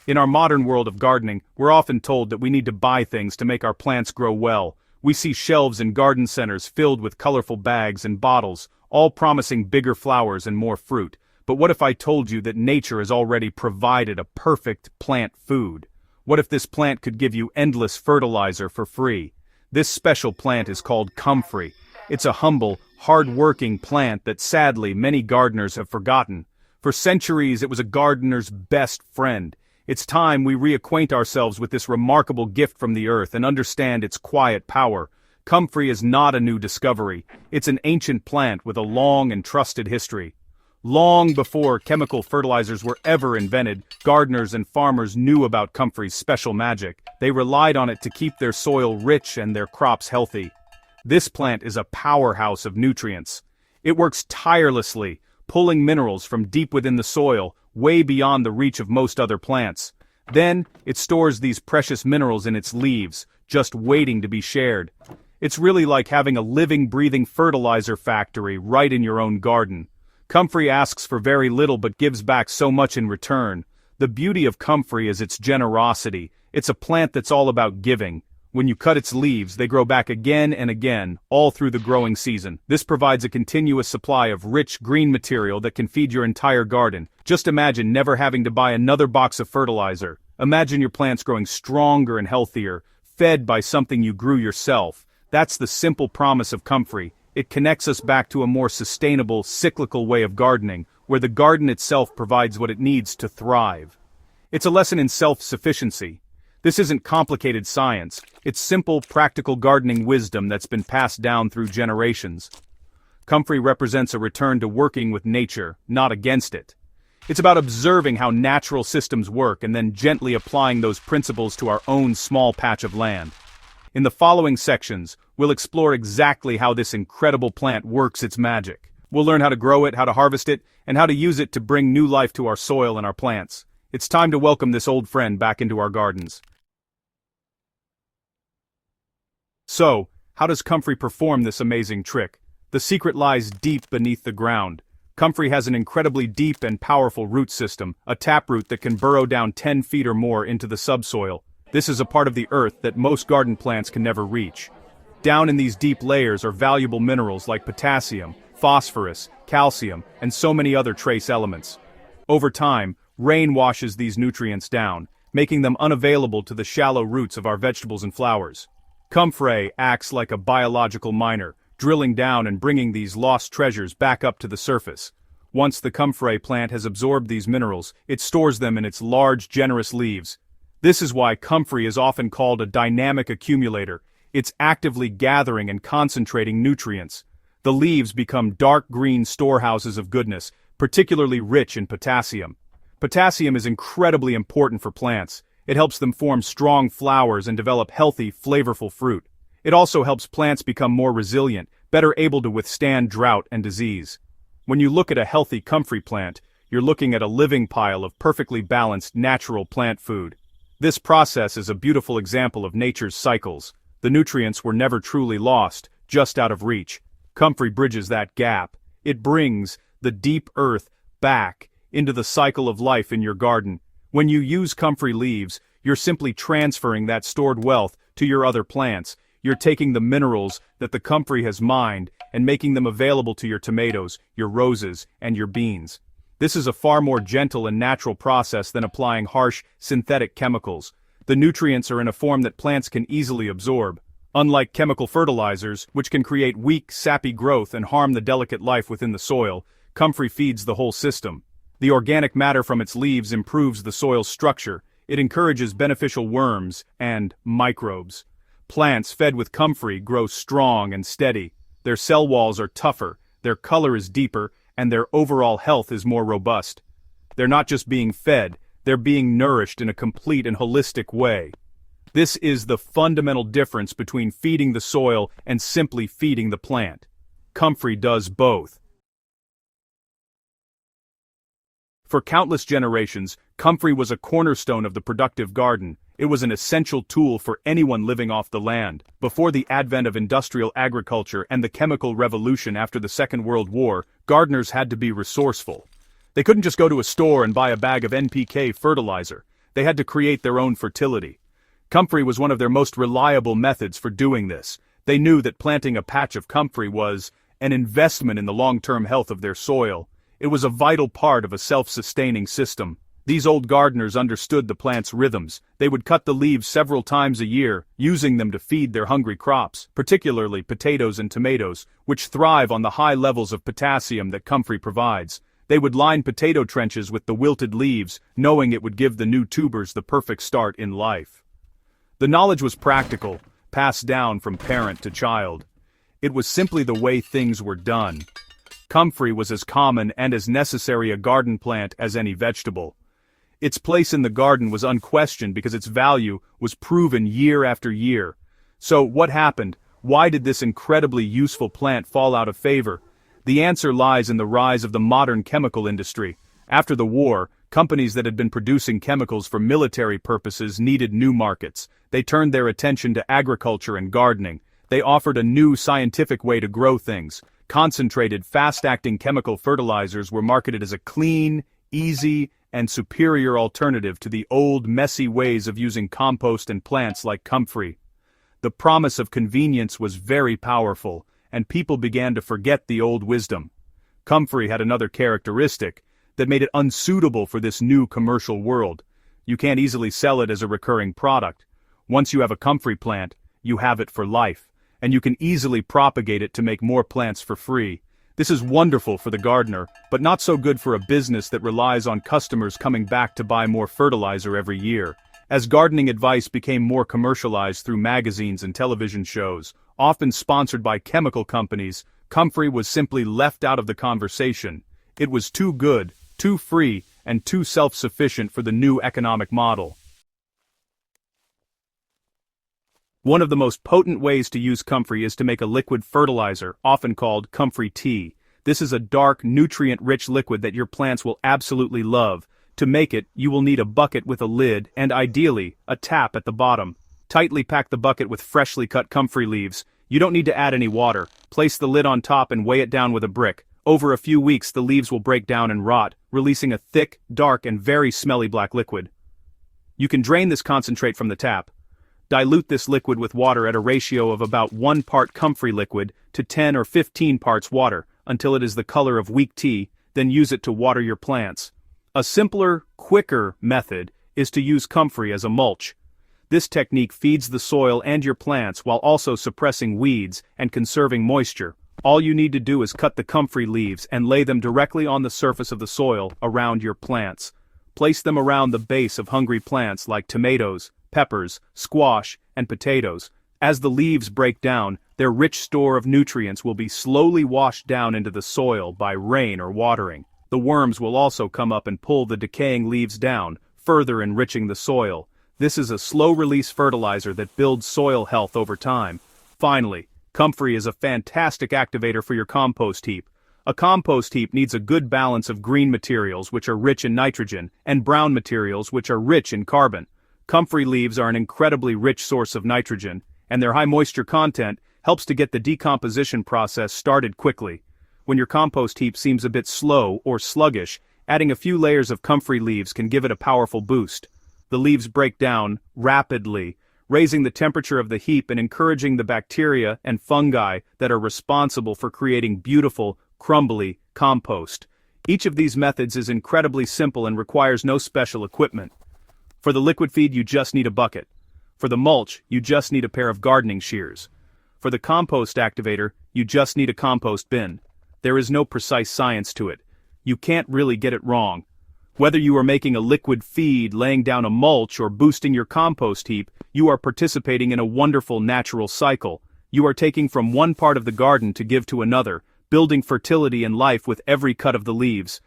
In our modern world of gardening, we're often told that we need to buy things to make our plants grow well. We see shelves in garden centers filled with colorful bags and bottles, all promising bigger flowers and more fruit. But what if I told you that nature has already provided a perfect plant food? What if this plant could give you endless fertilizer for free? This special plant is called comfrey. It's a humble, hard-working plant that sadly many gardeners have forgotten. For centuries it was a gardener's best friend. It's time we reacquaint ourselves with this remarkable gift from the earth and understand its quiet power. Comfrey is not a new discovery. It's an ancient plant with a long and trusted history. Long before chemical fertilizers were ever invented, gardeners and farmers knew about comfrey's special magic. They relied on it to keep their soil rich and their crops healthy. This plant is a powerhouse of nutrients. It works tirelessly, pulling minerals from deep within the soil, way beyond the reach of most other plants. Then, it stores these precious minerals in its leaves, just waiting to be shared. It's really like having a living, breathing fertilizer factory right in your own garden. Comfrey asks for very little but gives back so much in return. The beauty of comfrey is its generosity. It's a plant that's all about giving. When you cut its leaves, they grow back again and again, all through the growing season. This provides a continuous supply of rich, green material that can feed your entire garden. Just imagine never having to buy another box of fertilizer. Imagine your plants growing stronger and healthier, fed by something you grew yourself. That's the simple promise of comfrey. It connects us back to a more sustainable, cyclical way of gardening, where the garden itself provides what it needs to thrive. It's a lesson in self-sufficiency. This isn't complicated science. It's simple, practical gardening wisdom that's been passed down through generations. Comfrey represents a return to working with nature, not against it. It's about observing how natural systems work and then gently applying those principles to our own small patch of land. In the following sections, we'll explore exactly how this incredible plant works its magic. We'll learn how to grow it, how to harvest it, and how to use it to bring new life to our soil and our plants. It's time to welcome this old friend back into our gardens. So, how does comfrey perform this amazing trick? The secret lies deep beneath the ground. Comfrey has an incredibly deep and powerful root system, a taproot that can burrow down 10 feet or more into the subsoil. This is a part of the earth that most garden plants can never reach. Down in these deep layers are valuable minerals like potassium, phosphorus, calcium, and so many other trace elements. Over time, rain washes these nutrients down, making them unavailable to the shallow roots of our vegetables and flowers. Comfrey acts like a biological miner, drilling down and bringing these lost treasures back up to the surface. Once the comfrey plant has absorbed these minerals, it stores them in its large, generous leaves. This is why comfrey is often called a dynamic accumulator. It's actively gathering and concentrating nutrients. The leaves become dark green storehouses of goodness, particularly rich in potassium. Potassium is incredibly important for plants. It helps them form strong flowers and develop healthy, flavorful fruit. It also helps plants become more resilient, better able to withstand drought and disease. When you look at a healthy comfrey plant, you're looking at a living pile of perfectly balanced, natural plant food. This process is a beautiful example of nature's cycles. The nutrients were never truly lost, just out of reach. Comfrey bridges that gap. It brings the deep earth back into the cycle of life in your garden. When you use comfrey leaves, you're simply transferring that stored wealth to your other plants. You're taking the minerals that the comfrey has mined and making them available to your tomatoes, your roses, and your beans. This is a far more gentle and natural process than applying harsh, synthetic chemicals. The nutrients are in a form that plants can easily absorb. Unlike chemical fertilizers, which can create weak, sappy growth and harm the delicate life within the soil, comfrey feeds the whole system. The organic matter from its leaves improves the soil's structure. It encourages beneficial worms and microbes. Plants fed with comfrey grow strong and steady. Their cell walls are tougher, their color is deeper, and their overall health is more robust. They're not just being fed, they're being nourished in a complete and holistic way. This is the fundamental difference between feeding the soil and simply feeding the plant. Comfrey does both. For countless generations, comfrey was a cornerstone of the productive garden. It was an essential tool for anyone living off the land. Before the advent of industrial agriculture and the chemical revolution after the Second World War, gardeners had to be resourceful. They couldn't just go to a store and buy a bag of NPK fertilizer. They had to create their own fertility. Comfrey was one of their most reliable methods for doing this. They knew that planting a patch of comfrey was an investment in the long-term health of their soil. It was a vital part of a self-sustaining system. These old gardeners understood the plant's rhythms. They would cut the leaves several times a year, using them to feed their hungry crops, particularly potatoes and tomatoes, which thrive on the high levels of potassium that comfrey provides. They would line potato trenches with the wilted leaves, knowing it would give the new tubers the perfect start in life. The knowledge was practical, passed down from parent to child. It was simply the way things were done. Comfrey was as common and as necessary a garden plant as any vegetable. Its place in the garden was unquestioned because its value was proven year after year. So, what happened? Why did this incredibly useful plant fall out of favor? The answer lies in the rise of the modern chemical industry. After the war, companies that had been producing chemicals for military purposes needed new markets. They turned their attention to agriculture and gardening. They offered a new scientific way to grow things. Concentrated, fast-acting chemical fertilizers were marketed as a clean, easy, and superior alternative to the old, messy ways of using compost and plants like comfrey. The promise of convenience was very powerful, and people began to forget the old wisdom. Comfrey had another characteristic that made it unsuitable for this new commercial world. You can't easily sell it as a recurring product. Once you have a comfrey plant, you have it for life, and you can easily propagate it to make more plants for free. This is wonderful for the gardener, but not so good for a business that relies on customers coming back to buy more fertilizer every year. As gardening advice became more commercialized through magazines and television shows, often sponsored by chemical companies, comfrey was simply left out of the conversation. It was too good, too free, and too self-sufficient for the new economic model. One of the most potent ways to use comfrey is to make a liquid fertilizer, often called comfrey tea. This is a dark, nutrient-rich liquid that your plants will absolutely love. To make it, you will need a bucket with a lid and, ideally, a tap at the bottom. Tightly pack the bucket with freshly cut comfrey leaves. You don't need to add any water. Place the lid on top and weigh it down with a brick. Over a few weeks, the leaves will break down and rot, releasing a thick, dark, and very smelly black liquid. You can drain this concentrate from the tap. Dilute this liquid with water at a ratio of about 1 part comfrey liquid to 10 or 15 parts water, until it is the color of weak tea, then use it to water your plants. A simpler, quicker method is to use comfrey as a mulch. This technique feeds the soil and your plants while also suppressing weeds and conserving moisture. All you need to do is cut the comfrey leaves and lay them directly on the surface of the soil around your plants. Place them around the base of hungry plants like tomatoes, peppers, squash, and potatoes. As the leaves break down, their rich store of nutrients will be slowly washed down into the soil by rain or watering. The worms will also come up and pull the decaying leaves down, further enriching the soil. This is a slow-release fertilizer that builds soil health over time. Finally, comfrey is a fantastic activator for your compost heap. A compost heap needs a good balance of green materials, which are rich in nitrogen, and brown materials, which are rich in carbon. Comfrey leaves are an incredibly rich source of nitrogen, and their high moisture content helps to get the decomposition process started quickly. When your compost heap seems a bit slow or sluggish, adding a few layers of comfrey leaves can give it a powerful boost. The leaves break down rapidly, raising the temperature of the heap and encouraging the bacteria and fungi that are responsible for creating beautiful, crumbly compost. Each of these methods is incredibly simple and requires no special equipment. For the liquid feed, you just need a bucket. For the mulch, you just need a pair of gardening shears. For the compost activator, you just need a compost bin. There is no precise science to it. You can't really get it wrong. Whether you are making a liquid feed, laying down a mulch, or boosting your compost heap, you are participating in a wonderful natural cycle. You are taking from one part of the garden to give to another, building fertility and life with every cut of the leaves.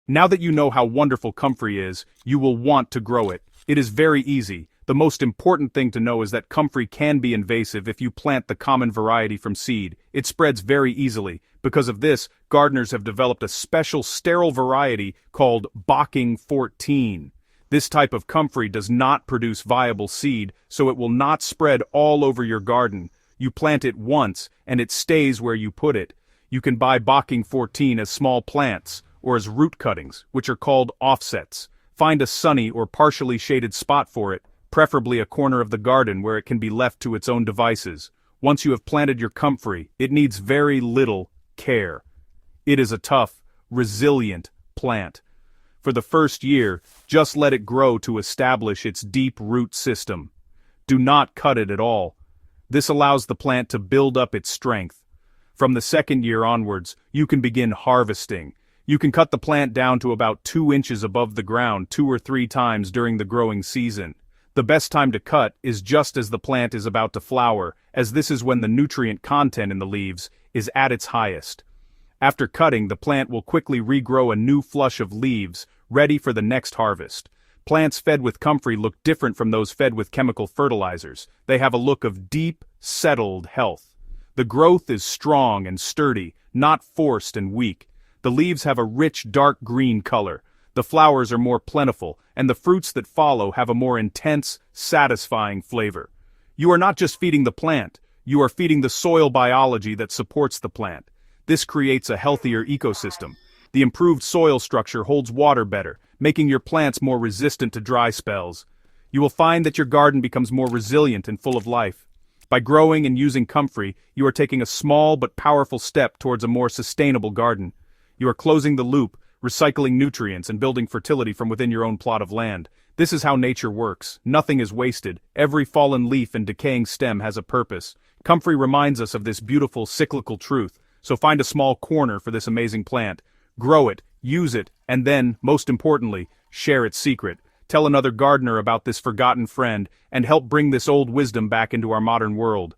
Now that you know how wonderful comfrey is, you will want to grow it. It is very easy. The most important thing to know is that comfrey can be invasive if you plant the common variety from seed. It spreads very easily. Because of this, gardeners have developed a special sterile variety called Bocking 14. This type of comfrey does not produce viable seed, so it will not spread all over your garden. You plant it once, and it stays where you put it. You can buy Bocking 14 as small plants, or as root cuttings, which are called offsets. Find a sunny or partially shaded spot for it, preferably a corner of the garden where it can be left to its own devices. Once you have planted your comfrey, it needs very little care. It is a tough, resilient plant. For the first year, just let it grow to establish its deep root system. Do not cut it at all. This allows the plant to build up its strength. From the second year onwards, you can begin harvesting. You can cut the plant down to about 2 inches above the ground 2 or 3 times during the growing season. The best time to cut is just as the plant is about to flower, as this is when the nutrient content in the leaves is at its highest. After cutting, the plant will quickly regrow a new flush of leaves, ready for the next harvest. Plants fed with comfrey look different from those fed with chemical fertilizers. They have a look of deep, settled health. The growth is strong and sturdy, not forced and weak. The leaves have a rich dark green color. The flowers are more plentiful, and the fruits that follow have a more intense, satisfying flavor. You are not just feeding the plant, you are feeding the soil biology that supports the plant. This creates a healthier ecosystem. The improved soil structure holds water better, making your plants more resistant to dry spells. You will find that your garden becomes more resilient and full of life. By growing and using comfrey, you are taking a small but powerful step towards a more sustainable garden. You are closing the loop, recycling nutrients and building fertility from within your own plot of land. This is how nature works. Nothing is wasted. Every fallen leaf and decaying stem has a purpose. Comfrey reminds us of this beautiful cyclical truth, so find a small corner for this amazing plant. Grow it, use it, and then, most importantly, share its secret. Tell another gardener about this forgotten friend, and help bring this old wisdom back into our modern world.